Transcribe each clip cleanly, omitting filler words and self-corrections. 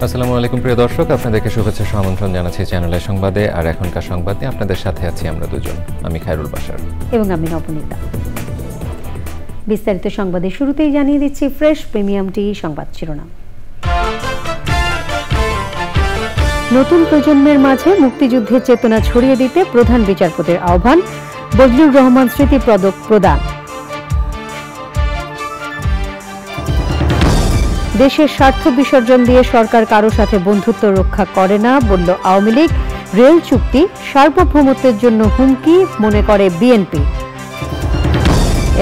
আসসালামু আলাইকুম প্রিয় দর্শক, আপনাদেরকে শুভেচ্ছা আমন্ত্রণ জানাচ্ছি চ্যানেলের সংবাদে। আর এখনকার সংবাদ নিয়ে আপনাদের সাথে আছি আমরা দুজন, আমি খায়রুল বাশার এবং আমি নবনীতা। বিস্তারিত সংবাদে শুরুতেই জানিয়ে দিচ্ছি ফ্রেশ প্রিমিয়াম টি সংবাদ শিরোনাম। নতুন প্রজন্মের মাঝে মুক্তিযুদ্ধের চেতনা ছড়িয়ে দিতে প্রধান বিচারপতির আহ্বান, বজলুর রহমান স্মৃতি পদক প্রদান। দেশের স্বার্থ বিসর্জন দিয়ে সরকার কারো সাথে বন্ধুত্ব রক্ষা করে না বলল আওয়ামী লীগ। রেল চুক্তি সার্বভৌমত্বের জন্য হুমকি মনে করে বিএনপি।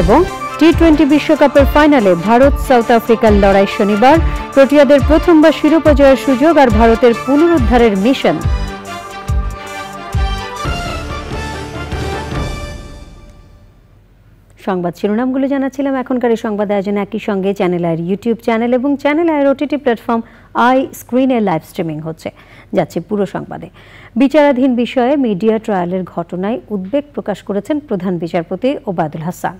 এবং টি-20 বিশ্বকাপের ফাইনালে ভারত সাউথ আফ্রিকার লড়াই শনিবার। প্রোটিয়াদের প্রথমবার শিরোপা জয়ের সুযোগ আর ভারতের পুনরুদ্ধারের মিশন। সংবাদ শিরোনামগুলো জানাচ্ছিলাম। এখনকার এই সংবাদ আয়োজনে একই সঙ্গে চ্যানেল আইয়ের ইউটিউব চ্যানেল এবং চ্যানেল আইয়ের ওটিটি প্ল্যাটফর্ম আই স্ক্রিনে লাইভ স্ট্রিমিং হচ্ছে। যাচ্ছে পুরো সংবাদে। বিচারাধীন বিষয়ে মিডিয়া ট্রায়ালের ঘটনায় উদ্বেগ প্রকাশ করেছেন প্রধান বিচারপতি ওবায়দুল হাসান।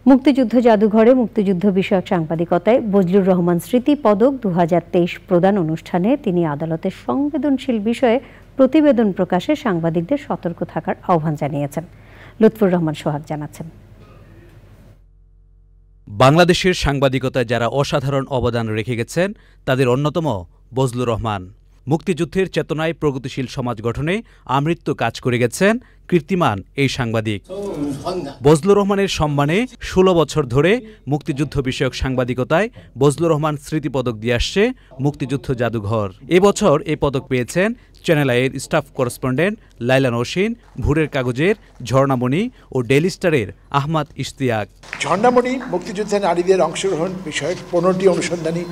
মুক্তিযুদ্ধ জাদুঘরে মুক্তিযুদ্ধ বিষয়ক সাংবাদিকতায় বজলুর রহমান স্মৃতি পদক 2023 প্রদান অনুষ্ঠানে তিনি আদালতের সংবেদনশীল বিষয়ে প্রতিবেদন প্রকাশে সাংবাদিকদের সতর্ক থাকার আহ্বান জানিয়েছেন। লুৎফুর রহমান সোহাগ জানাচ্ছেন। বাংলাদেশের সাংবাদিকতায় যারা অসাধারণ অবদান রেখে গেছেন তাদের অন্যতম বজলুর রহমান। মুক্তিযুদ্ধের চেতনায় প্রগতিশীল সমাজ গঠনে আমৃত্যু কাজ করে গেছেন কীর্তিমান এই সাংবাদিক। বজলুর রহমানের সম্মানে 16 বছর ধরে মুক্তিযুদ্ধ বিষয়ক সাংবাদিকতায় বজলুর রহমান স্মৃতিপদক দিয়ে আসছে মুক্তিযুদ্ধ জাদুঘর। এবছর এই পদক পেয়েছেন চ্যানেল আইয়ের স্টাফ করেসপন্ডেন্ট লাইলা নওশিন, ভোরের কাগজের ঝর্ণামণি ও ডেইলি স্টারের আহমদ ইশতিয়াক। ঝর্ণামণি মুক্তিযুদ্ধে নারীদের অংশগ্রহণ বিষয়ক 15টি অনুসন্ধানী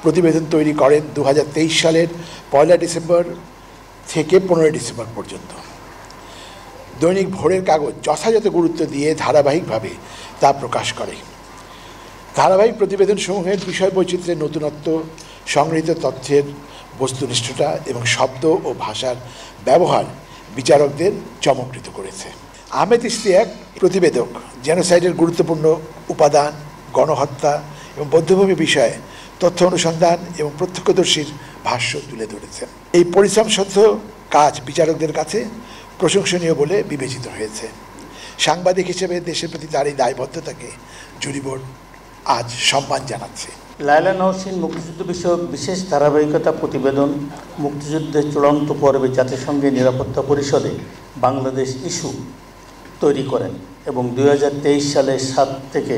প্রতিবেদন তৈরি করেন 2023 সালের 1 ডিসেম্বর থেকে 15 ডিসেম্বর পর্যন্ত। দৈনিক ভোরের কাগজ যথাযথ গুরুত্ব দিয়ে ধারাবাহিকভাবে তা প্রকাশ করে। ধারাবাহিক প্রতিবেদনসমূহের বিষয় বৈচিত্র্যের নতুনত্ব, সংগৃহীত তথ্যের বস্তুনিষ্ঠতা এবং শব্দ ও ভাষার ব্যবহার বিচারকদের চমকৃত করেছে। আহমেদ ইশতিয়াক প্রতিবেদক জেনোসাইডের গুরুত্বপূর্ণ উপাদান, গণহত্যা এবং বৌদ্ধভূমি বিষয়ে তথ্য অনুসন্ধান এবং প্রত্যক্ষদর্শীর ভাষ্য তুলে ধরেছেন। এই পরিশ্রমসাধ্য কাজ বিচারকদের কাছে প্রশংসনীয় বলে বিবেচিত হয়েছে। সাংবাদিক হিসেবে দেশের প্রতি তার এই দায়বদ্ধতাকে জুরি বোর্ড আজ সম্মান জানাচ্ছে। লাইলা নওশিন মুক্তিযুদ্ধ বিষয়ক বিশেষ ধারাবাহিকতা প্রতিবেদন মুক্তিযুদ্ধের চূড়ান্ত পর্বে জাতিসংঘের নিরাপত্তা পরিষদে বাংলাদেশ ইস্যু তৈরি করেন এবং 2023 সালের 7 থেকে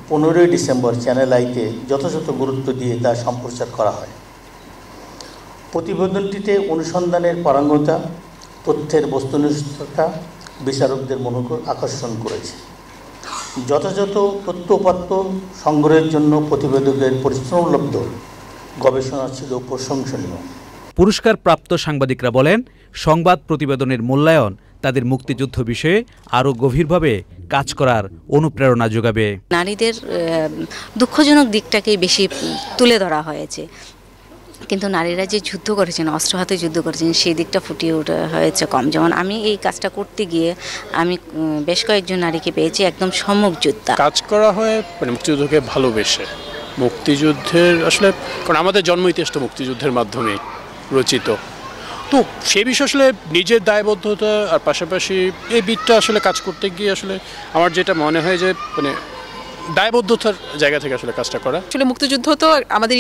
15 ডিসেম্বর চ্যানেল আইতে যথাযথ গুরুত্ব দিয়ে তা সম্প্রচার করা হয়। প্রতিবেদনটিতে অনুসন্ধানের পারঙ্গমতা, তথ্যের বস্তুনিষ্ঠতা বিচারকদের মনোযোগ আকর্ষণ করেছে। যথাযথ তথ্যপাত্র সংগ্রহের জন্য প্রতিবেদকের পরিশ্রমলব্ধ গবেষণা ছিল প্রশংসনীয়। পুরস্কারপ্রাপ্ত সাংবাদিকরা বলেন, সংবাদ প্রতিবেদনের মূল্যায়ন তাদের মুক্তিযুদ্ধ বিষয়ে আরও গভীরভাবে কাজ করার অনুপ্রেরণা যোগাবে। নারীদের দুঃখজনক দিকটাকেই বেশি তুলে ধরা হয়েছে, কিন্তু নারীরা যে যুদ্ধ করেছেন, অস্ত্র হাতে যুদ্ধ করেছেন, সেই দিকটা ফুটিয়ে ওঠা হয়েছে কম। যেমন আমি এই কাজটা করতে গিয়ে আমি বেশ কয়েকজন নারীকে পেয়েছি একদম সম্মুখ যোদ্ধা। কাজ করা হয় মানে মুক্তিযুদ্ধকে ভালোবেসে, মুক্তিযুদ্ধের আসলে কারণ আমাদের জন্ম ইতিহাসটা মুক্তিযুদ্ধের মাধ্যমে রচিত, তো সে বিষয়ে আসলে নিজের দায়বদ্ধতা আর পাশাপাশি এই বিটটা আসলে কাজ করতে গিয়ে আসলে আমার যেটা মনে হয় যে মানে দায়বদ্ধতার জায়গা থেকে আসলে কাজটা করা। আসলে মুক্তিযুদ্ধ তো আমাদের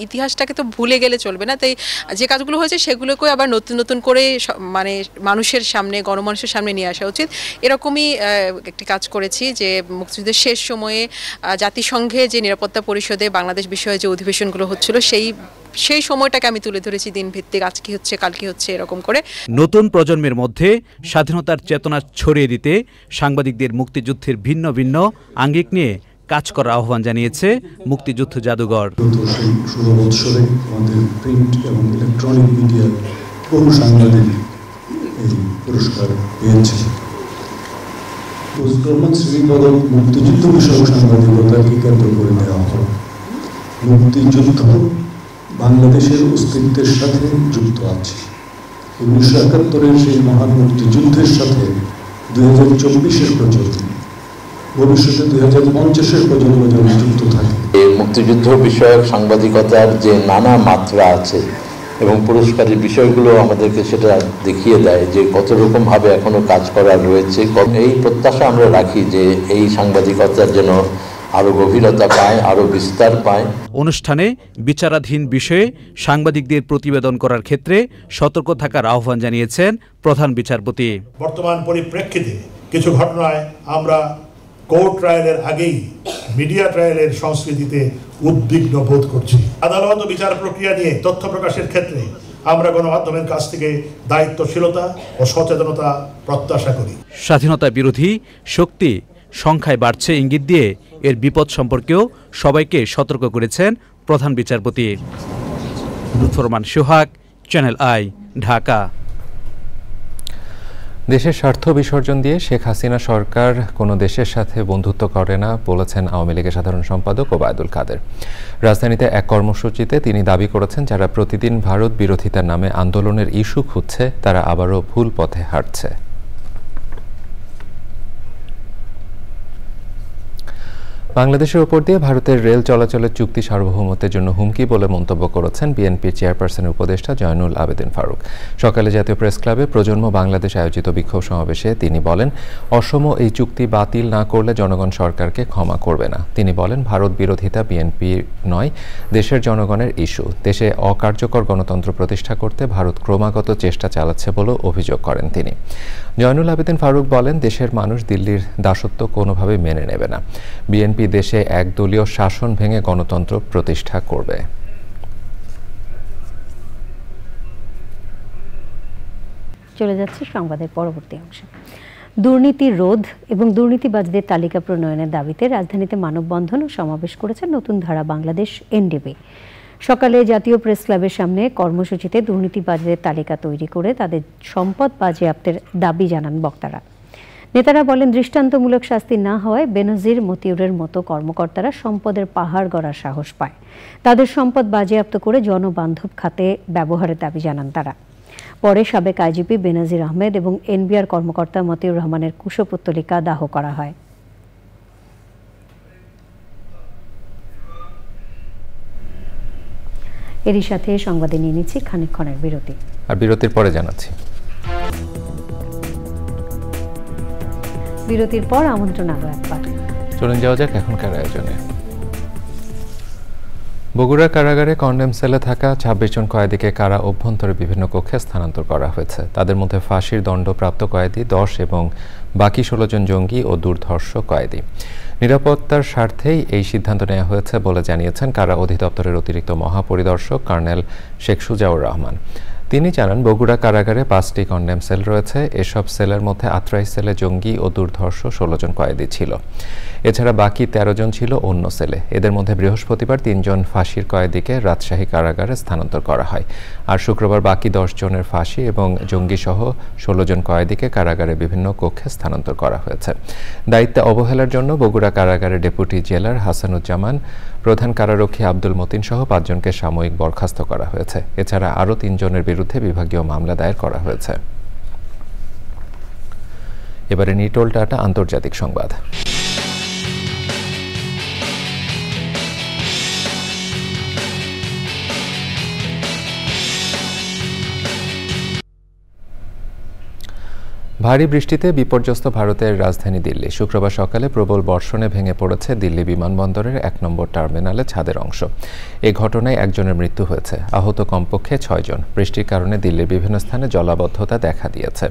ইতিহাসটাকে তো ভুলে গেলে চলবে না, তাই যে কাজগুলো হয়েছে সেগুলোকে আবার নতুন নতুন করে মানে মানুষের সামনে, গণমানুষের সামনে নিয়ে আসা উচিত। এরকমই একটি কাজ করেছি যে মুক্তিযুদ্ধের শেষ সময়ে জাতিসংঘে যে নিরাপত্তা পরিষদে বাংলাদেশ বিষয়ে যে অধিবেশনগুলো হচ্ছিল সেই সময়টাকে আমি তুলে ধরেছি দিনভিত্তিক, আজকে হচ্ছে কালকে হচ্ছে এরকম করে। নতুন প্রজন্মের মধ্যে স্বাধীনতার চেতনা ছড়িয়ে দিতে সাংবাদিকদের মুক্তিযুদ্ধের ভিন্ন ভিন্ন আঙ্গিক নিয়ে কাজ করার আহ্বান জানিয়েছে মুক্তিযুদ্ধ জাদুঘর। আমাদের প্রিন্ট এবং ইলেকট্রনিক মিডিয়ার বহু সাংবাদিক এই পুরস্কার পেয়েছে। শ্রীপদক মুক্তিযুদ্ধ বিষয়ক সাংবাদিকতাকে কেন্দ্র করে দেওয়া হয়। মুক্তিযুদ্ধ বাংলাদেশের অস্তিত্বের সাথে যুক্ত আছে। 1971-এর সেই মহান মুক্তিযুদ্ধের সাথে 2024-এর প্রজন্ম, ভবিষ্যতে 2050-এর প্রজন্ম যেন যুক্ত থাকে। এই মুক্তিযুদ্ধ বিষয়ক সাংবাদিকতার যে নানা মাত্রা আছে এবং পুরস্কারের বিষয়গুলো আমাদেরকে সেটা দেখিয়ে দেয় যে কত রকমভাবে এখনো কাজ করার রয়েছে। এই প্রত্যাশা আমরা রাখি যে এই সাংবাদিকতার যেন আরও গভীরতা পায়, আরও বিস্তার পায়। অনুষ্ঠানে বিচারাধীন বিষয়ে সাংবাদিকদের প্রতিবেদন করার ক্ষেত্রে সতর্ক থাকার আহ্বান জানিয়েছেন প্রধান বিচারপতি। বর্তমান পরিপ্রেক্ষিতে কিছু ঘটনায় আমরা কোর্ট ট্রায়ালের আগেই মিডিয়া ট্রায়ালের সংস্কৃতিতে উদ্বিগ্ন বোধ করছি। আদালত ও বিচার প্রক্রিয়া নিয়ে তথ্য প্রকাশের ক্ষেত্রে আমরা গণমাধ্যমের কাছ থেকে দায়িত্বশীলতা ও সচেতনতা প্রত্যাশা করি। স্বাধীনতা বিরোধী শক্তি সংখ্যায় বাড়ছে ইঙ্গিত দিয়ে এর বিপদ সম্পর্কেও সবাইকে সতর্ক করেছেন প্রধান বিচারপতি। লুৎফরমান সোহাগ, চ্যানেল আই, ঢাকা। দেশের স্বার্থ বিসর্জন দিয়ে শেখ হাসিনা সরকার কোনো দেশের সাথে বন্ধুত্ব করে না বলেছেন আওয়ামী লীগের সাধারণ সম্পাদক ওবায়দুল কাদের। রাজধানীতে এক কর্মসূচিতে তিনি দাবি করেছেন, যারা প্রতিদিন ভারত বিরোধিতার নামে আন্দোলনের ইস্যু খুঁজছে তারা আবারও ভুল পথে হাঁটছে। বাংলাদেশের ওপর দিয়ে ভারতের রেল চলাচলের চুক্তি সার্বভৌমত্বের জন্য হুমকি বলে মন্তব্য করেছেন বিএনপির চেয়ারপারসনের উপদেষ্টা জয়নুল আবেদিন ফারুক। সকালে জাতীয় প্রেস ক্লাবে প্রজন্ম বাংলাদেশ আয়োজিত বিক্ষোভ সমাবেশে তিনি বলেন, অসম এই চুক্তি বাতিল না করলে জনগণ সরকারকে ক্ষমা করবে না। তিনি বলেন, ভারত বিরোধিতা বিএনপির নয়, দেশের জনগণের ইস্যু। দেশে অকার্যকর গণতন্ত্র প্রতিষ্ঠা করতে ভারত ক্রমাগত চেষ্টা চালাচ্ছে বলেও অভিযোগ করেন তিনি। জয়নুল আবেদিন ফারুক বলেন, দেশের মানুষ দিল্লির দাসত্ব কোনোভাবে মেনে নেবে না। বিএনপি দেশে একদলীয় শাসন ভেঙে গণতন্ত্র প্রতিষ্ঠা করবে। চলে যাচ্ছে সংবাদের পরবর্তী অংশে। দুর্নীতি রোধ এবং দুর্নীতিবাজদের তালিকা প্রণয়নের দাবিতে রাজধানীতে মানববন্ধন ও সমাবেশ করেছে নতুন ধারা বাংলাদেশ এনডিবি। সকালে জাতীয় প্রেস ক্লাবের সামনে কর্মসূচিতে দুর্নীতিবাজদের তালিকা তৈরি করে তাদের সম্পদ বাজেয়াপ্তের দাবি জানান বক্তারা। নেতারা বলেন, দৃষ্টান্তমূলক শাস্তি না হওয়ায় বেনজির, মতিউরের মতো কর্মকর্তারা সম্পদের পাহাড় গড়ার সাহস পায়। তাদের সম্পদ বাজেয়াপ্ত করে জনবান্ধব খাতে ব্যবহারের দাবি জানান তারা। পরে সাবেক আইজিপি বেনজির আহমেদ এবং এনবিআর কর্মকর্তা মতিউর রহমানের কুশপুত্তলিকা দাহ করা হয়। এরই সাথে সংবাদে নিয়ে নিচ্ছি খানিকক্ষণের বিরতি, আর বিরতির পরে জানাচ্ছি। বিরতির পর আমন্ত্রণ আরো একবার। চলুন যাওয়া যাক এখনকার আয়োজনে। বগুড়া কারাগারে কন্ডেম সেলে থাকা 26 জন কয়েদিকে কারা অভ্যন্তরে বিভিন্ন কক্ষে স্থানান্তর করা হয়েছে। তাদের মধ্যে ফাঁসির দণ্ডপ্রাপ্ত কয়েদি 10 এবং বাকি 16 জন জঙ্গি ও দুর্ধর্ষ কয়েদি। নিরাপত্তার স্বার্থেই এই সিদ্ধান্ত নেওয়া হয়েছে বলে জানিয়েছেন কারা অধিদপ্তরের অতিরিক্ত মহাপরিদর্শক কর্নেল শেখ সুজাউর রহমান। তিনি জানান, বগুড়া কারাগারে 5টি কন্ডেম সেল রয়েছে। এসব সেলের মধ্যে আত্রাই সেলে জঙ্গি ও দুর্ধর্ষ 16 জন কয়েদি ছিল। এছাড়া বাকি 13 জন ছিল অন্য সেলে। এদের মধ্যে বৃহস্পতিবার 3 জন ফাঁসির কয়েদিকে রাজশাহী কারাগারে স্থানান্তর করা হয়, আর শুক্রবার বাকি 10 জনের ফাঁসি এবং জঙ্গি সহ 16 জন কয়েদিকে কারাগারে বিভিন্ন কক্ষে স্থানান্তর করা হয়েছে। দায়িত্বে অবহেলার জন্য বগুড়া কারাগারের ডেপুটি জেলার হাসানুজ্জামান, প্রধান কারারক্ষী আব্দুল মতিন সহ 5 জনকে সাময়িক বরখাস্ত করা হয়েছে। এছাড়া আরও 3 জনের বিরুদ্ধে বিভাগীয় মামলা দায়ের করা হয়েছে। এবারে নিটোল টাটা আন্তর্জাতিক সংবাদ। ভারী বৃষ্টিতে বিপর্যস্ত ভারতের রাজধানী দিল্লি। শুক্রবার সকালে প্রবল বর্ষণে ভেঙে পড়েছে দিল্লি বিমানবন্দরের 1 নম্বর টার্মিনালে ছাদের অংশ। এই ঘটনায় একজনের মৃত্যু হয়েছে, আহত কমপক্ষে 6 জন। বৃষ্টির কারণে দিল্লির বিভিন্ন স্থানে জলাবদ্ধতা দেখা দিয়েছে।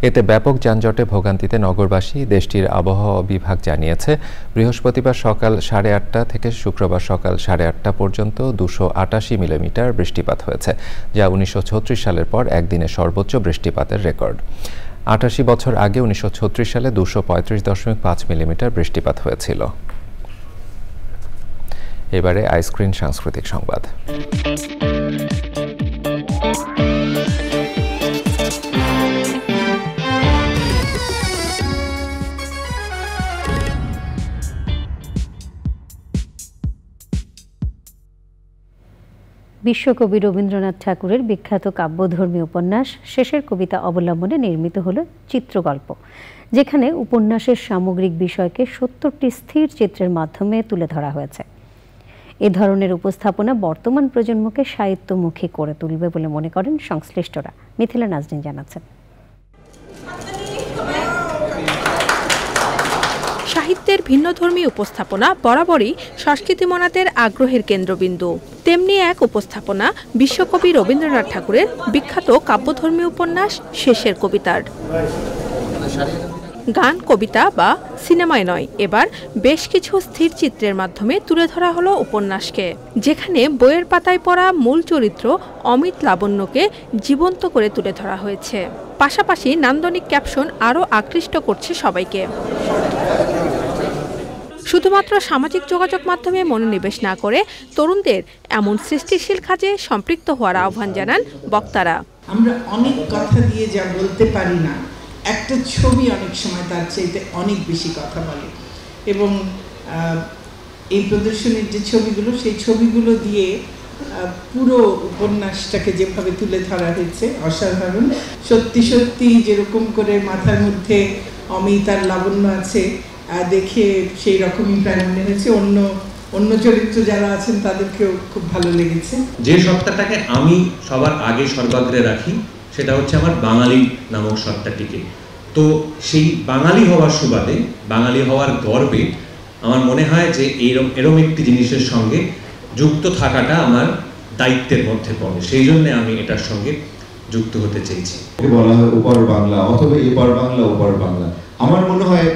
এতে ব্যাপক যানজটে ভোগান্তিতে নগরবাসী। দেশটির আবহাওয়া বিভাগ জানিয়েছে, বৃহস্পতিবার সকাল 8:30 থেকে শুক্রবার সকাল 8:30 পর্যন্ত 288 মিলিমিটার বৃষ্টিপাত হয়েছে, যা 1936 সালের পর একদিনে সর্বোচ্চ বৃষ্টিপাতের রেকর্ড। 88 বছর আগে 1936 সালে 235.5 মিলিমিটার বৃষ্টিপাত হয়েছিল। এবারে আইস্ক্রিন সাংস্কৃতিক সংবাদ। বিশ্বকবি রবীন্দ্রনাথ ঠাকুরের বিখ্যাত কাব্যধর্মী উপন্যাস শেষের কবিতা অবলম্বনে নির্মিত হল চিত্রগল্প, যেখানে উপন্যাসের সামগ্রিক বিষয়কে 70টি স্থির চিত্রের মাধ্যমে তুলে ধরা হয়েছে। এ ধরনের উপস্থাপনা বর্তমান প্রজন্মকে সাহিত্যমুখী করে তুলবে বলে মনে করেন সংশ্লিষ্টরা। মিথিলা নাজনীন জানাচ্ছেন। সাহিত্যের ভিন্নধর্মী উপস্থাপনা বরাবরই সংস্কৃতি মনাতের আগ্রহের কেন্দ্রবিন্দু। তেমনি এক উপস্থাপনা বিশ্বকবি রবীন্দ্রনাথ ঠাকুরের বিখ্যাত কাব্যধর্মী উপন্যাস শেষের কবিতার। গান, কবিতা বা সিনেমায় নয়, এবার বেশ কিছু স্থির চিত্রের মাধ্যমে তুলে ধরা হলো উপন্যাসকে, যেখানে বইয়ের পাতায় পড়া মূল চরিত্র অমিত লাবণ্যকে জীবন্ত করে তুলে ধরা হয়েছে। পাশাপাশি নান্দনিক ক্যাপশন আরও আকৃষ্ট করছে সবাইকে। শুধুমাত্র সামাজিক যোগাযোগ মাধ্যমে মনোনিবেশ না করে তরুণদের এমন সৃষ্টিশীল কাজে সম্পৃক্ত হওয়ার আহ্বান জানান বক্তারা। আমরা অনেক কথা দিয়ে যা বলতে পারি না, একটা ছবি অনেক সময় তার চাইতে অনেক বেশি কথা বলে, এবং এই প্রদর্শনীর যে ছবিগুলো, সেই ছবিগুলো দিয়ে পুরো উপন্যাসটাকে যেভাবে তুলে ধরা হয়েছে অসাধারণ। সত্যি সত্যি যেরকম করে মাথার মধ্যে অমিত আর লাবণ্য আছে দেখে সেই রকমই প্রায় মনে হয়েছে। অন্য চরিত্র যারা আছেন তাদেরকেও খুব ভালো লেগেছে। যে সত্তাটাকে আমি সবার আগে সর্বাগ্রে রাখি সেটা হচ্ছে আমার বাঙালি নামক সত্তাটিকে। তো সেই বাঙালি হওয়ার সুবাদে, বাঙালি হওয়ার গর্বে আমার মনে হয় যে এরম একটি জিনিসের সঙ্গে যুক্ত থাকাটা আমার দায়িত্বের মধ্যে পড়ে, সেই জন্য আমি এটার সঙ্গে যুক্ত হতে চেয়েছি। বলা হয় ওপার বাংলা অথবা এপার বাংলা ওপার বাংলা। আমার মনে হয়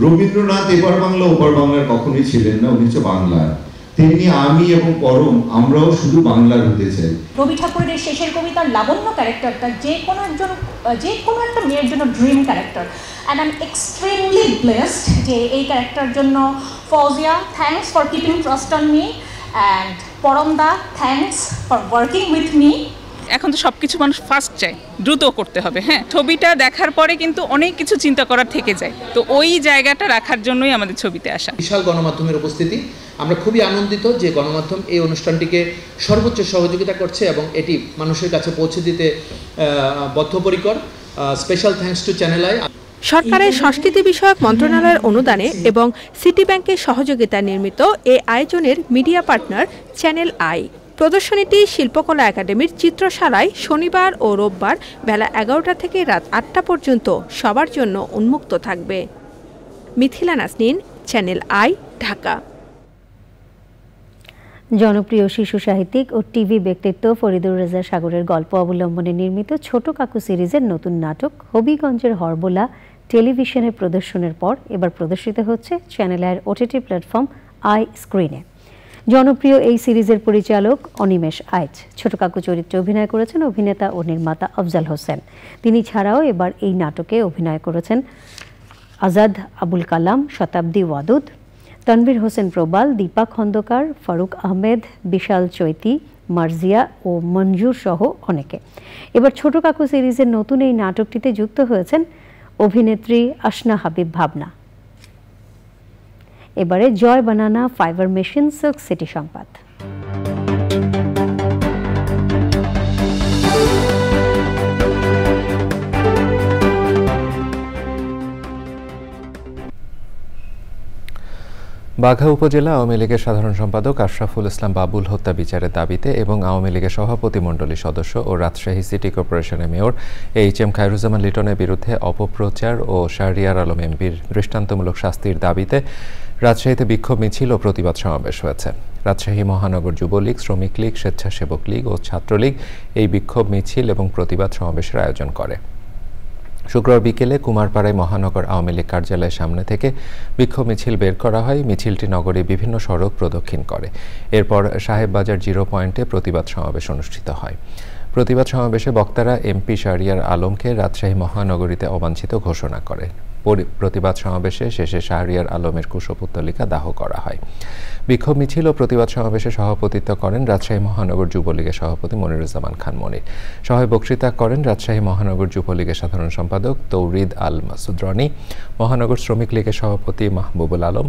রবীন্দ্রনাথ এপার বাংলা ওপার বাংলার কখনোই ছিলেন না, উনি হচ্ছে বাংলার। তেমনি আমি এবং পরম আমরাও শুধু বাংলার হতে চাই। রবি ঠাকুরের শেষের কবিতার লাবণ্য ক্যারেক্টারটা যে কোনো একটা মেয়ের জন্য dream character, and I am extremely blessed যে এই ক্যারেক্টার জন্য Fouzia, thanks for keeping trust on me, and পরমদা, thanks for working with me. এখন তো সবকিছু মানুষ ফাস্ট চায়, দ্রুত করতে হবে। হ্যাঁ, ছবিটা দেখার পরে কিন্তু অনেক কিছু চিন্তা করার থেকে যায়, তো ওই জায়গাটা রাখার জন্যই আমাদের ছবিতে আসা। বিশাল গণমাধ্যমের উপস্থিতি, আমরা খুবই আনন্দিত যে গণমাধ্যম এই অনুষ্ঠানটিকে সর্বোচ্চ সহযোগিতা করছে এবং এটি মানুষের কাছে পৌঁছে দিতে বদ্ধপরিকর। Special thanks to channel I. সরকারের সংস্কৃতি বিষয়ক মন্ত্রণালয়ের অনুদানে এবং সিটি ব্যাংকের সহযোগিতায় নির্মিত এই আয়োজনের মিডিয়া পার্টনার চ্যানেল আই। প্রদর্শনীটি শিল্পকলা একাডেমির চিত্রশালায় শনিবার ও রোববার বেলা 11টা থেকে রাত 8টা পর্যন্ত সবার জন্য উন্মুক্ত থাকবে। Mithila Nazneen, channel I, Dhaka. জনপ্রিয় শিশু সাহিত্যিক ও টিভি ব্যক্তিত্ব ফরিদুর রেজা সাগরের গল্প অবলম্বনে নির্মিত ছোট কাকু সিরিজের নতুন নাটক হবিগঞ্জের হরবোলা টেলিভিশনে প্রদর্শনের পর এবার প্রদর্শিত হচ্ছে চ্যানেল আইয়ের ওটিটি প্ল্যাটফর্ম আই স্ক্রিনে। জনপ্রিয় এই সিরিজের পরিচালক অনিমেষ আইচ ছোট কাকু চরিত্রে অভিনয় করেছেন অভিনেতা ও নির্মাতা আফজাল হোসেন। তিনি ছাড়াও এবার এই নাটকে অভিনয় করেছেন আজাদ আবুল কালাম, শতাব্দী ওয়াদুদ, তনবীর হোসেন প্রবাল, দীপা খন্দকার, ফারুক আহমেদ, বিশাল চৈতি, মার্জিয়া ও মঞ্জুর সহ অনেকে। এবার ছোট কাকু সিরিজের নতুন এই নাটকটিতে যুক্ত হয়েছেন অভিনেত্রী আসনা হাবিব ভাবনা। এবারে জয় বানানা ফাইবার মেশিন সিল্ক সিটি সংবাদ। বাঘা উপজেলা আওয়ামী লীগের সাধারণ সম্পাদক আশরাফুল ইসলাম বাবুল হত্যা বিচারের দাবিতে এবং আওয়ামী লীগের সভাপতিমণ্ডলী সদস্য ও রাজশাহী সিটি কর্পোরেশনের মেয়র এইচ.এম. খায়রুজ্জামান লিটনের বিরুদ্ধে অপপ্রচার ও শাহরিয়ার আলম এমপির দৃষ্টান্তমূলক শাস্তির দাবিতে রাজশাহীতে বিক্ষোভ মিছিল ও প্রতিবাদ সমাবেশ হয়েছে। রাজশাহী মহানগর যুবলীগ, শ্রমিক লীগ, স্বেচ্ছাসেবক লীগ ও ছাত্রলীগ এই বিক্ষোভ মিছিল এবং প্রতিবাদ সমাবেশের আয়োজন করে। শুক্রবার বিকেলে কুমারপাড়ায় মহানগর আওয়ামী লীগ কার্যালয়ের সামনে থেকে বিক্ষোভ মিছিল বের করা হয়। মিছিলটি নগরীর বিভিন্ন সড়ক প্রদক্ষিণ করে। এরপর সাহেববাজার 0 পয়েন্টে প্রতিবাদ সমাবেশ অনুষ্ঠিত হয়। প্রতিবাদ সমাবেশে বক্তারা এমপি শাহরিয়ার আলমকে রাজশাহী মহানগরীতে অবাঞ্ছিত ঘোষণা করে। প্রতিবাদ সমাবেশে শেষে শাহরিয়ার আলমের কুশপুত্তলিকা দাহ করা হয়। বিক্ষোভ মিছিল ও প্রতিবাদ সমাবেশে সভাপতিত্ব করেন রাজশাহী মহানগর যুবলীগের সভাপতি মনিরুজ্জামান খান মনির। সভায় বক্তৃতা করেন রাজশাহী মহানগর যুবলীগের সাধারণ সম্পাদক তৌরিদ আল মাসুদ রনি, মহানগর শ্রমিক লীগের সভাপতি মাহবুবুল আলম,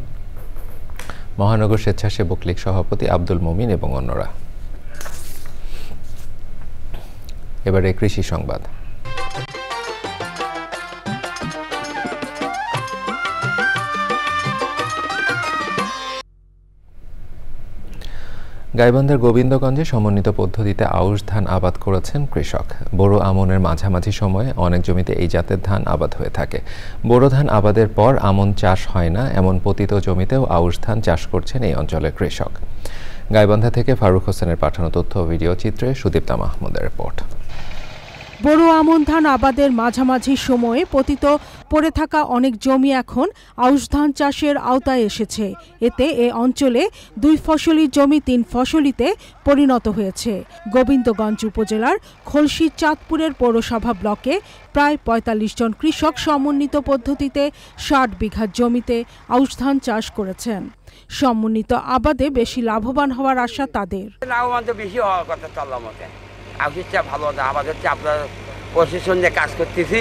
মহানগর স্বেচ্ছাসেবক লীগ সভাপতি আব্দুল মুমিন এবং অন্যরা। এবারে কৃষি সংবাদ। গাইবান্ধার গোবিন্দগঞ্জে সমন্বিত পদ্ধতিতে আউশ ধান আবাদ করেছেন কৃষক। বোরো আমনের মাঝামাঝি সময়ে অনেক জমিতে এই জাতের ধান আবাদ হয়ে থাকে। বোরো ধান আবাদের পর আমন চাষ হয় না এমন পতিত জমিতেও আউশ ধান চাষ করছেন এই অঞ্চলের কৃষক। গাইবান্ধা থেকে ফারুক হোসেনের পাঠানো তথ্য ও ভিডিও চিত্রে সুদীপ্তা মাহমুদের রিপোর্ট। বোরো আমন ধান আবাদের মাঝামাঝি সময়ে পতিত পড়ে থাকা অনেক জমি এখন আউশ ধান চাষের আওতায় এসেছে। এতে এ অঞ্চলে 2 ফসলি জমি 3 ফসলিতে পরিণত হয়েছে। গোবিন্দগঞ্জ উপজেলার খলসি চাঁদপুরের পৌরসভা ব্লকে প্রায় 45 জন কৃষক সমন্বিত পদ্ধতিতে 60 বিঘা জমিতে আউশ ধান চাষ করেছেন। সমন্বিত আবাদে বেশি লাভবান হওয়ার আশা তাদের। লাভবান তো বেশি হওয়ার কথা চললাম আউশের চেয়ে ভালো আমাদের চেয়ে আপনার প্রশাসন যে কাজ করতেছি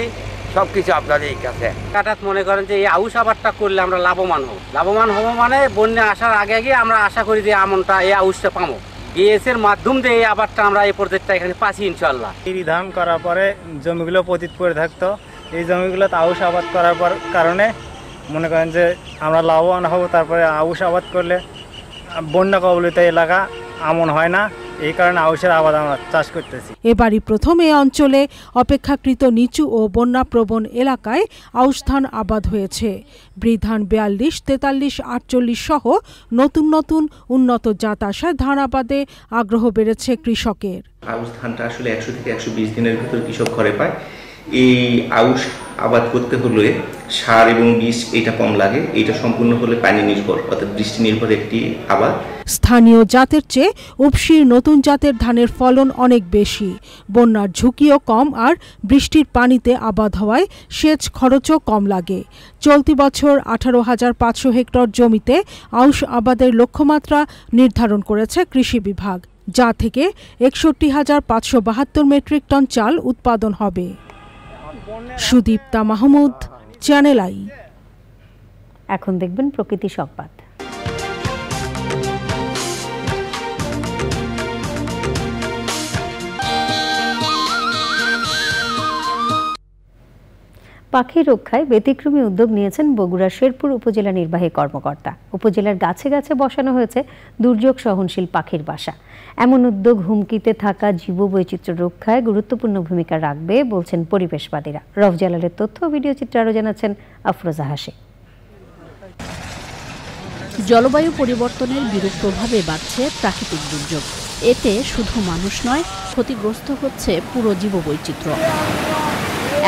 সবকিছু আপনার এই কাছে। হঠাৎ মনে করেন যে এই আউশ আবাদটা করলে আমরা লাভবান হব মানে বন্যা আসার আগে আমরা আশা করি যে আমনটা এই আউশটা পাবো। বিএসের মাধ্যম দিয়ে এই আবাদটা আমরা এই প্রজেক্টটা এখানে পাচ্ছি ইনশাল্লাহ। ধান করার পরে জমিগুলো পতিত পড়ে থাকতো, এই জমিগুলোতে আউশ আবাদ করার কারণে মনে করেন যে আমরা লাভবান হব। তারপরে আউশ আবাদ করলে বন্যা কবলিত এলাকা আমন হয় না, এই কারণে আউশের আবাদ আমরা চাষ করতেছি। এবারই প্রথম এই অঞ্চলে অপেক্ষাকৃত নিচু ও বন্যাপ্রবণ এলাকায় আউশ ধান আবাদ হয়েছে। বৃধান 42, 43, 48 সহ নতুন নতুন উন্নত জাত আসায় ধান আবাদে আগ্রহ বেড়েছে কৃষকের। আউশ ধানটা আসলে 100 থেকে 120 দিনের ভিতর কৃষক ঘরে পায়। এই আউশ আবাদ করতে হলে সার এবং বীজ এটা কম লাগে, এটা সম্পূর্ণ হলে পানি নির্ভর অর্থাৎ বৃষ্টি নির্ভর একটি আবাদ। স্থানীয় জাতের চেয়ে উপসির নতুন জাতের ধানের ফলন অনেক বেশি, বন্যার ঝুঁকিও কম আর বৃষ্টির পানিতে আবাদ হওয়ায় সেচ খরচও কম লাগে। চলতি বছর 18,500 হেক্টর জমিতে আউশ আবাদের লক্ষ্যমাত্রা নির্ধারণ করেছে কৃষি বিভাগ, যা থেকে 61,572 মেট্রিক টন চাল উৎপাদন হবে। Sudipta Mahmud, channel I. এখন দেখবেন প্রকৃতি সংবাদ। পাখি রক্ষায় ব্যতিক্রমী উদ্যোগ নিয়েছেন বগুড়া শেরপুর উপজেলা নির্বাহী কর্মকর্তা। উপজেলার গাছে গাছে বসানো হয়েছে দুর্যোগ সহনশীল পাখির বাসা। এমন উদ্যোগ হুমকিতে থাকা জীববৈচিত্র্য রক্ষায় গুরুত্বপূর্ণ ভূমিকা রাখবে বলছেন পরিবেশবাদীরা। রফ জালালের তথ্য ভিডিও চিত্র আরও জানাচ্ছেন আফরোজা হাসি। জলবায়ু পরিবর্তনের বিরূপ প্রভাবে বাড়ছে প্রাকৃতিক দুর্যোগ। এতে শুধু মানুষ নয়, ক্ষতিগ্রস্ত হচ্ছে পুরো জীববৈচিত্র্য।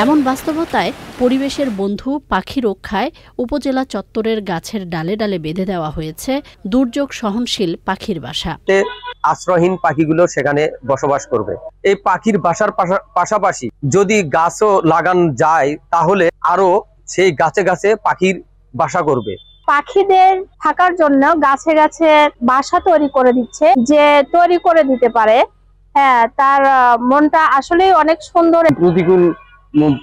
এমন বাস্তবতায় পরিবেশের বন্ধু পাখি রক্ষায় উপজেলা চত্বরের গাছের ডালে ডালে বেঁধে দেওয়া হয়েছে দুর্যোগ সহনশীল পাখির বাসা। আশ্রয়হীন পাখিগুলো সেখানে বসবাস করবে। এই পাখির বাসার পাশাপাশি যদি গাছও লাগান যায় তাহলে আরো সেই গাছে গাছে পাখির বাসা করবে। পাখিদের থাকার জন্য গাছে গাছে বাসা তৈরি করে দিচ্ছে, যে তৈরি করে দিতে পারে, হ্যাঁ, তার মনটা আসলে অনেক সুন্দর। প্রতিকূল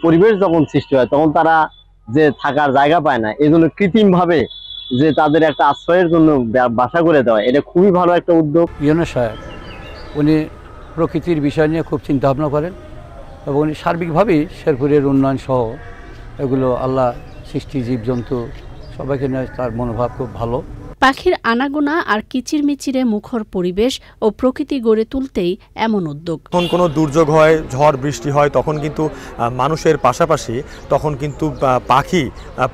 পরিবেশ যখন সৃষ্টি হয় তখন তারা যে থাকার জায়গা পায় না, এই জন্য কৃত্রিম ভাবে যে তাদের একটা আশ্রয়ের জন্য বাসা করে দেওয়া, এটা খুবই ভালো একটা উদ্যোগ। ইউনূস সাহেব উনি প্রকৃতির বিষয় নিয়ে খুব চিন্তা ভাবনা করেন এবং উনি সার্বিকভাবেই শেরপুরের উন্নয়ন সহ এগুলো আল্লাহ সৃষ্টি জীবজন্তু সবাইকে নিয়ে তার মনোভাব খুব ভালো। পাখির আনাগোনা আর কিচিরমিচিরে মুখর পরিবেশ ও প্রকৃতি গড়ে তুলতেই এমন উদ্যোগ। যখন কোনো দুর্যোগ হয়, ঝড় বৃষ্টি হয়, তখন কিন্তু মানুষের পাশাপাশি তখন কিন্তু পাখি,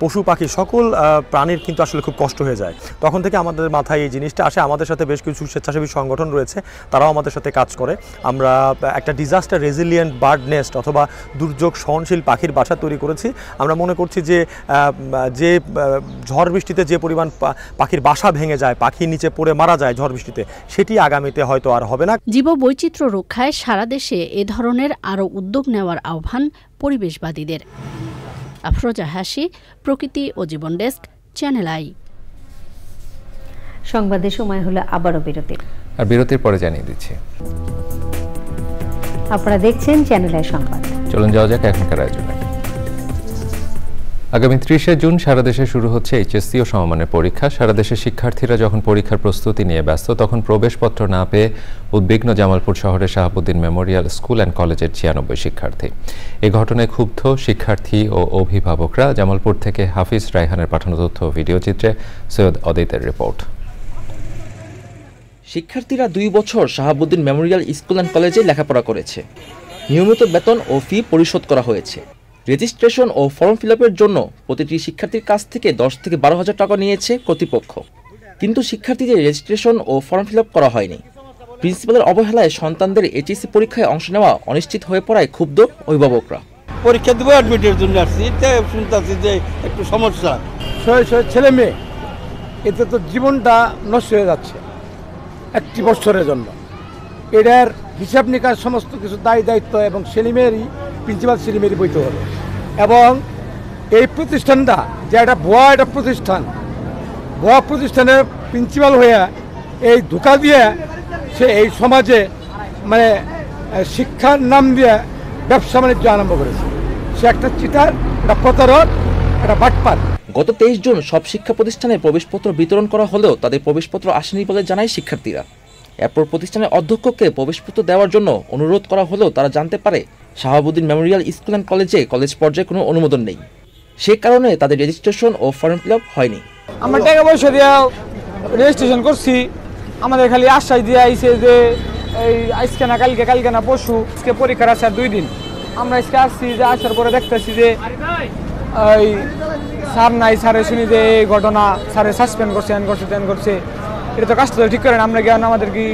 পশু পাখি সকল প্রাণীর কিন্তু আসলে খুব কষ্ট হয়ে যায়। তখন থেকে আমাদের মাথায় এই জিনিসটা আসে। আমাদের সাথে বেশ কিছু স্বেচ্ছাসেবী সংগঠন রয়েছে, তারাও আমাদের সাথে কাজ করে। আমরা একটা ডিজাস্টার রেজিলিয়েন্ট বার্ড নেস্ট অথবা দুর্যোগ সহনশীল পাখির বাসা তৈরি করেছি। আমরা মনে করছি যে ঝড় বৃষ্টিতে যে পরিমাণ পাখির বাসা ভেঙে যায়, পাখি নিচে পড়ে মারা যায় ঝড় বৃষ্টিতে, সেটি আগামীতে হয়তো আর হবে না। জীববৈচিত্র্য রক্ষায় সারা দেশে এ ধরনের আরও উদ্যোগ নেওয়ার আহ্বান পরিবেশবাদীদের। আফরোজা হাসি, প্রকৃতি ও জীবন ডেস্ক, চ্যানেল আই। সংবাদের সময় হলো আবারও বিরতির। আর বিরতির পরে জানিয়ে দিচ্ছি আপনারা দেখছেন চ্যানেল আই সংবাদ। চলুন যাওয়া যাক এখনকার আয়োজনে। আগামী 30শে জুন সারা দেশে শুরু হচ্ছে এইচএসসি ও সমমানের পরীক্ষা। সারা দেশের শিক্ষার্থীরা যখন পরীক্ষার প্রস্তুতি নিয়ে ব্যস্ত, তখন প্রবেশপত্র না পেয়ে উদ্বিগ্ন জামালপুর শহরের শাহাবুদ্দিন মেমোরিয়াল স্কুল অ্যান্ড কলেজের 96 শিক্ষার্থী। এই ঘটনায় ক্ষুব্ধ শিক্ষার্থী ও অভিভাবকরা। জামালপুর থেকে হাফিজ রায়হানের পাঠানো তথ্য ও ভিডিওচিত্রে সৈয়দ অদিতের রিপোর্ট। শিক্ষার্থীরা 2 বছর শাহাবুদ্দিন মেমোরিয়াল স্কুল অ্যান্ড কলেজে লেখাপড়া করেছে। নিয়মিত বেতন ও ফি পরিশোধ করা হয়েছে। রেজিস্ট্রেশন ও ফর্ম ফিল আপের জন্য প্রতিটি শিক্ষার্থীর কাছ থেকে 10 থেকে 12,000 টাকা নিয়েছে কর্তৃপক্ষ, কিন্তু শিক্ষার্থীদের রেজিস্ট্রেশন ও ফর্ম ফিল আপ করা হয়নি। প্রিন্সিপালের অবহেলায় সন্তানদের এইচএসসি পরীক্ষায় অংশ নেওয়া অনিশ্চিত হয়ে পড়ায় ক্ষুব্ধ অভিভাবকরা। পরীক্ষা দেবো, অ্যাডমিটের জন্য আসছি, শুনতেছি যে একটু সমস্যা। ছেলে মেয়ে, এতে তো জীবনটা নষ্ট হয়ে যাচ্ছে 1 বছরের জন্য। এটার হিসাব নিকাশ সমস্ত কিছু দায়িত্ব এবং সেলিমেরই প্রিন্সিপাল সেলিমেরই বইতে হবে। এবং এই প্রতিষ্ঠানটা যে একটা ভুয়া প্রতিষ্ঠানের প্রিন্সিপাল হয়ে এই ধোঁকা দিয়ে সে এই সমাজে মানে শিক্ষার নাম দিয়ে ব্যবসা বাণিজ্য আরম্ভ করেছে। সে একটা চিটার, একটা প্রতারক, একটা বাটপার। গত 23 জুন সব শিক্ষা প্রতিষ্ঠানে প্রবেশপত্র বিতরণ করা হলেও তাদের প্রবেশপত্র আসেনি বলে জানায় শিক্ষার্থীরা। এরপর প্রতিষ্ঠানের অধ্যক্ষকে প্রবেশপত্র দেওয়ার জন্য অনুরোধ করা হলেও তারা জানতে পারে শাহাবুদ্দিন মেমোরিয়াল স্কুল অ্যান্ড কলেজে কলেজ পর্যায়ে কোনো অনুমোদন নেই। সে কারণে তাদের রেজিস্ট্রেশন ও ফর্ম ফিল আপ হয়নি। আমরা টাকা পয়সা দিয়ে রেজিস্ট্রেশন করছি, আমাদের খালি আশ্বাস দিয়ে আইছে যে এই আজকে না কালকে না পরশু, আজকে পরীক্ষার আছে 2 দিন। আমরা আজকে আসছি, যে আসার পরে দেখতেছি যে এই স্যার নাই, স্যারে শুনি যে এই ঘটনা, স্যারে সাসপেন্ড করছে, টেন করছে। এটা তো কাজটা ঠিক করেন, আমরা জ্ঞান আমাদের কি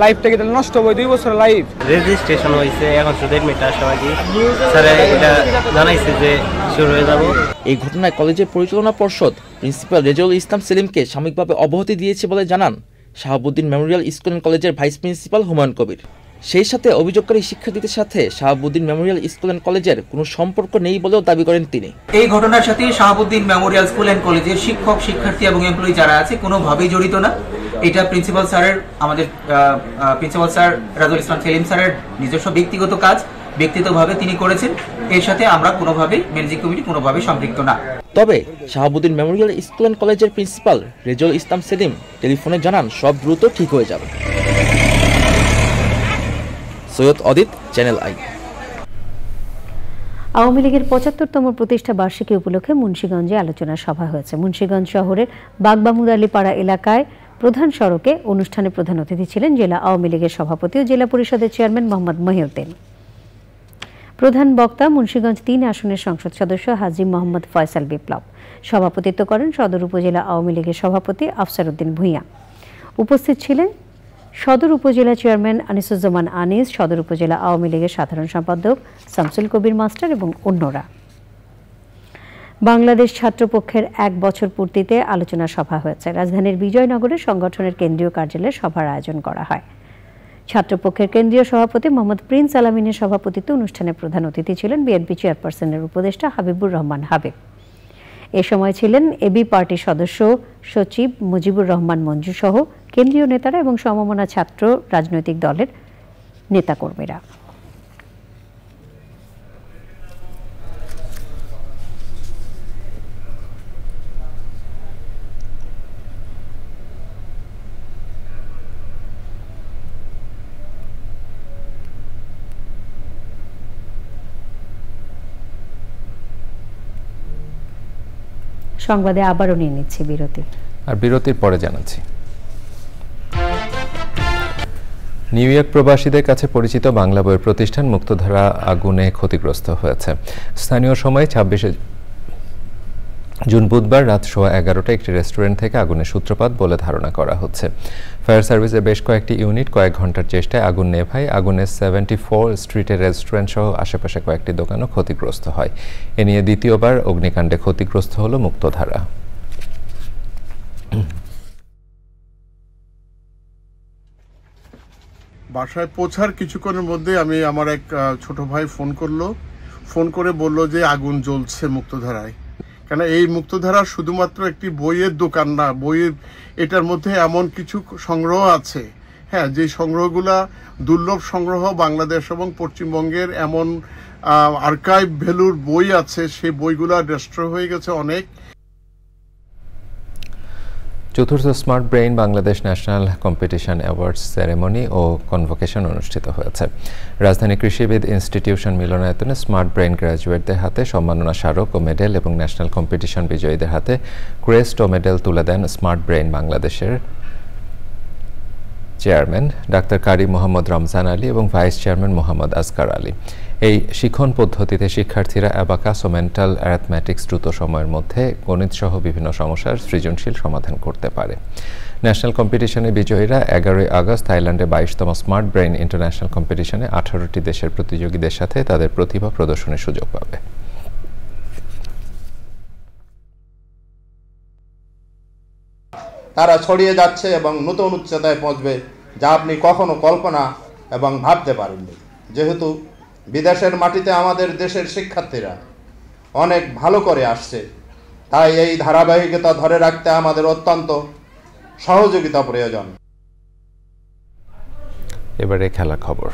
লাইফটা কি তাহলে নষ্ট হবে? 2 বছর লাইফ। রেজিস্ট্রেশন হয়েছে, এখন শুধু এডমিট আসা বাকি। স্যার এটা জানাইছে যে শুরু হয়ে যাব। এই ঘটনায় কলেজের পরিচালনা পর্ষদ প্রিন্সিপাল রেজাউল ইসলাম সেলিমকে সাময়িকভাবে অব্যাহতি দিয়েছে বলে জানান শাহাবুদ্দিন মেমোরিয়াল স্কুল অ্যান্ড কলেজের ভাইস প্রিন্সিপাল হুমায়ুন কবির। সেই সাথে অভিযোগকারী শিক্ষার্থীদের সাথে শাহাবুদ্দিন মেমোরিয়াল স্কুল অ্যান্ড কলেজের কোনো সম্পর্ক নেই বলেও দাবি করেন তিনি। এই ঘটনার সাথে শাহাবুদ্দিন মেমোরিয়াল স্কুল অ্যান্ড কলেজের শিক্ষক, শিক্ষার্থী এবং এমপ্লয়ি যারা আছে কোনোভাবেই জড়িত না। এটা প্রিন্সিপাল স্যারের, আমাদের প্রিন্সিপাল স্যার রাজুল ইসলাম সেলিম স্যারের নিজস্ব ব্যক্তিগত কাজ, ব্যক্তিগতভাবে তিনি করেছেন। এর সাথে আমরা কোনোভাবেই ম্যানেজিং কমিটি কোনোভাবেই সম্পৃক্ত না। তবে শাহাবুদ্দিন মেমোরিয়াল স্কুল অ্যান্ড কলেজের প্রিন্সিপাল রেজাউল ইসলাম সেলিম টেলিফোনে জানান সব দ্রুত ঠিক হয়ে যাবে। সৈয়দ অদিত, চ্যানেল আই। আওয়ামী লীগের 75তম প্রতিষ্ঠা বার্ষিকী উপলক্ষে মুন্সিগঞ্জে আলোচনা সভা হয়েছে। মুন্সিগঞ্জ শহরের বাগবামুদ আলীপাড়া এলাকায় প্রধান সড়কে অনুষ্ঠানে প্রধান অতিথি ছিলেন জেলা আওয়ামী লীগের সভাপতি ও জেলা পরিষদের চেয়ারম্যান মোহাম্মদ মহিউদ্দিন। প্রধান বক্তা মুন্সিগঞ্জ 3 আসনের সংসদ সদস্য হাজী মোহাম্মদ ফয়সাল বিপ্লব। সভাপতিত্ব করেন সদর উপজেলা আওয়ামী লীগের সভাপতি আফসার উদ্দিন ভূঁইয়া। উপস্থিত ছিলেন সদর উপজেলা চেয়ারম্যান আনিসুজ্জামান আনিস, সদর উপজেলা আওয়ামী লীগের সাধারণ সম্পাদক শামসুল কবির মাস্টার এবং অন্যরা। বাংলাদেশ ছাত্রপক্ষের 1 বছর পূর্তিতে আলোচনা সভা হয়েছে। রাজধানীর বিজয়নগরে সংগঠনের কেন্দ্রীয় কার্যালয়ে সভার আয়োজন করা হয়। ছাত্রপক্ষের কেন্দ্রীয় সভাপতি মোহাম্মদ প্রিন্স আলামিনের সভাপতিত্বে অনুষ্ঠানে প্রধান অতিথি ছিলেন বিএনপি চেয়ারপারসনের উপদেষ্টা হাবিবুর রহমান হাবিব। এ সময় ছিলেন এবি পার্টির সদস্য সচিব মুজিবুর রহমান মঞ্জু সহ কেন্দ্রীয় নেতারা এবং সমমনা ছাত্র রাজনৈতিক দলের নেতাকর্মীরা। সংবাদে আবারও নিয়ে নিচ্ছি বিরতি, আর বিরতির পরে জানাচ্ছি নিউ ইয়র্ক প্রবাসীদের কাছে পরিচিত বাংলা বইয়ের প্রতিষ্ঠান মুক্তধারা আগুনে ক্ষতিগ্রস্ত হয়েছে। স্থানীয় সময় 26 জুন বুধবার রাত 11:15টায় একটি রেস্টুরেন্ট থেকে আগুনের সূত্রপাত বলে ধারণা করা হচ্ছে। ফায়ার সার্ভিসের বেশ কয়েকটি ইউনিট কয়েক ঘন্টার চেষ্টায় আগুন নেভায়। আগুনে 74 স্ট্রিটের রেস্টুরেন্ট সহ আশেপাশে কয়েকটি দোকানও ক্ষতিগ্রস্ত হয়। এ নিয়ে দ্বিতীয়বার অগ্নিকাণ্ডে ক্ষতিগ্রস্ত হল মুক্তধারা। বাসায় পৌঁছার কিছুক্ষণের মধ্যে আমার এক ছোট ভাই ফোন করলো। ফোন করে বলল যে আগুন জ্বলছে মুক্তধারায়। কারণ এই মুক্তধারা শুধুমাত্র একটি বইয়ের দোকান না, বইয়ের এটার মধ্যে এমন কিছু সংগ্রহ আছে, হ্যাঁ, যে সংগ্রহগুলা দুর্লভ সংগ্রহ, বাংলাদেশ এবং পশ্চিমবঙ্গের এমন আর্কাইভ ভ্যালুর বই আছে, সেই বইগুলা ডেস্ট্রয় হয়ে গেছে অনেক। চতুর্থ smart brain Bangladesh national competition awards ceremony ও কনভোকেশন অনুষ্ঠিত হয়েছে। রাজধানী কৃষিবিদ ইনস্টিটিউশন মিলনায়তনে স্মার্ট ব্রেইন গ্র্যাজুয়েটদের হাতে সম্মাননা স্মারক ও মেডেল এবং ন্যাশনাল কম্পিটিশন বিজয়ীদের হাতে ক্রেস্ট ও মেডেল তুলে দেন স্মার্ট ব্রেইন বাংলাদেশের চেয়ারম্যান ডাক্তার কারি মোহাম্মদ রমজান আলী এবং ভাইস চেয়ারম্যান মোহাম্মদ আসকার আলী। এই শিক্ষণ পদ্ধতিতে শিক্ষার্থীরা অ্যাবাকাস ও মেন্টাল অ্যারিথমেটিক্স দ্রুত সময়ের মধ্যে গণিত সহ বিভিন্ন সমস্যার সৃজনশীল সমাধান করতে পারে। ন্যাশনাল কম্পিটিশনে বিজয়ীরা 11 আগস্ট থাইল্যান্ডে 22তম স্মার্ট ব্রেইন ইন্টারন্যাশনাল কম্পিটিশনে 18টি দেশের প্রতিযোগীদের সাথে তাদের প্রতিভা প্রদর্শনের সুযোগ পাবে। তারা ছড়িয়ে যাচ্ছে এবং নতুন উচ্চতায় পৌঁছবে, যা আপনি কখনো কল্পনা এবং ভাবতে পারেননি। যেহেতু বিদেশের মাটিতে আমাদের দেশের শিক্ষার্থীরা অনেক ভালো করে আসছে, তাই এই ধারাবাহিকতা ধরে রাখতে আমাদের অত্যন্ত সহযোগিতা প্রয়োজন। এবারে খেলার খবর।